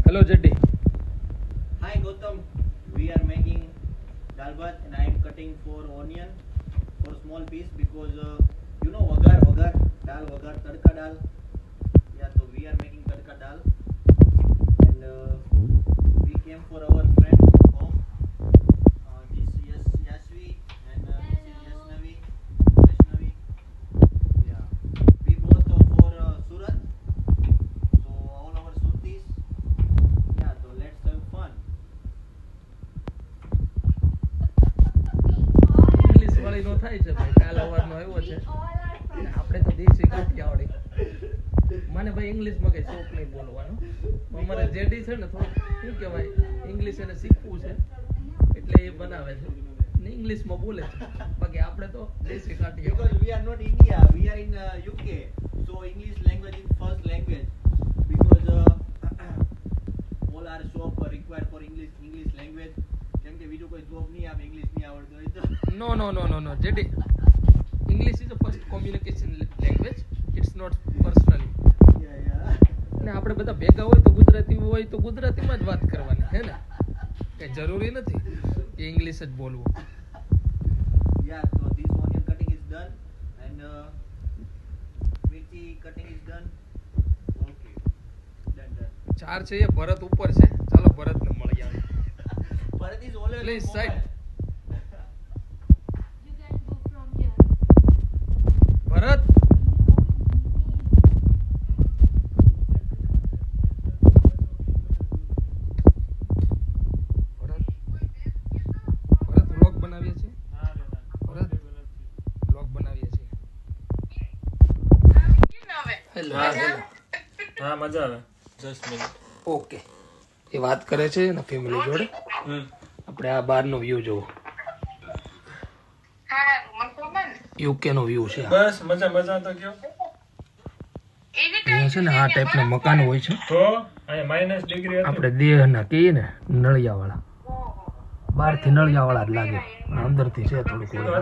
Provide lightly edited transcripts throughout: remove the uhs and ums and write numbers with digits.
Hello, Jetty. Hi Gautam, we are making dal bhat and I am cutting for onion for small piece because you know vagar dal vagar tadka dal. Yeah, so we are making tadka dal and we came for our friend home. This Yasvi and this is Yashnavi. Vaishnavi. Yeah, we both for Surat. So all our Surtis. Yeah, so let's have fun. English વાળી નો થાય છે ભાઈ, કાલ સવારનો આવ્યો છે. આપણે તો દેશી કાઠિયાવાડી. મને ભાઈ ઇંગ્લિશમાં કઈ શોખ નહીં બોલવાનો. અમારે જેડી છે ને થોડું શું કહેવાય, ઇંગ્લિશ એને શીખવું છે એટલે એ બનાવે છે ને ઇંગ્લિશમાં બોલે છે. બાકી આપણે તો દેશી Kathiawadi. Because we are not India, we are in UK, so English language is first language. Because all our shop required for English language. કેમ કે બીજું કોઈ જોબ નહીં આવે ઇંગ્લિશ નહીં આવડતું હોય તો. No. JD, English is the first communication language. It's not personally. Yeah. ને આપણે બધા ભેગા હોય તો ગુજરાતી હોય તો ગુજરાતીમાં જ વાત કરવાની હે ને, કઈ જરૂરી નથી કે ઇંગ્લિશ જ બોલવું. Yeah, so this onion cutting is done and mirchi cutting is done. Okay. Done. ચાર છે એ ભરત ઉપર છે. ચાલો ભરતને મળી આવે. Bharat is always Please, on side. mobile. You can go from here. Bharat, Bharat vlog બનાવીએ છીએ. ભરત વ્લોગ બનાવીએ છીએ. હેલો. હા મજા આવે 10 મિનિટ ઓકે, એ વાત કરે છે એના ફેમિલી જોડે. આપણે આ બહારનો વ્યૂ જોવો. યુકે નો વ્યૂ છે આ. બસ મજા તો કયો અહીંયા છે ને આ ટાઈપના મકાન હોય છે. તો અહીંયા -ડિગ્રી આપણે દેહના કહીએ ને નળિયાવાળા, બહારથી નળિયાવાળા જ લાગે પણ અંદરથી છે થોડુંક તો ઓલું.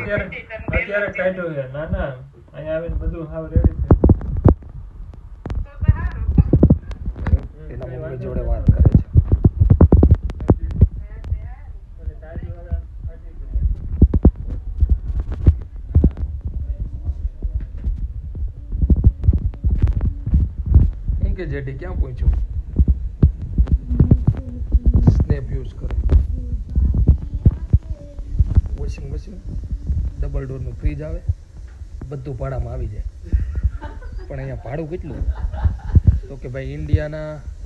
અત્યારે કાઢ્યું છે ના અહીંયા આવીને બધું હાવ રેડી છે. એના મમ્મી જોડે વાત કરે છે. હું કે જેડી ક્યાં પહોંચ્યો? સ્નેપ યુઝ કરે. વોશિંગ મશીન, ડબલ ડોરનું ફ્રીજ આવે, બધું ભાડામાં આવી જાય. પણ અહીંયા ભાડું કેટલું? તો કે ભાઈ ઇન્ડિયાના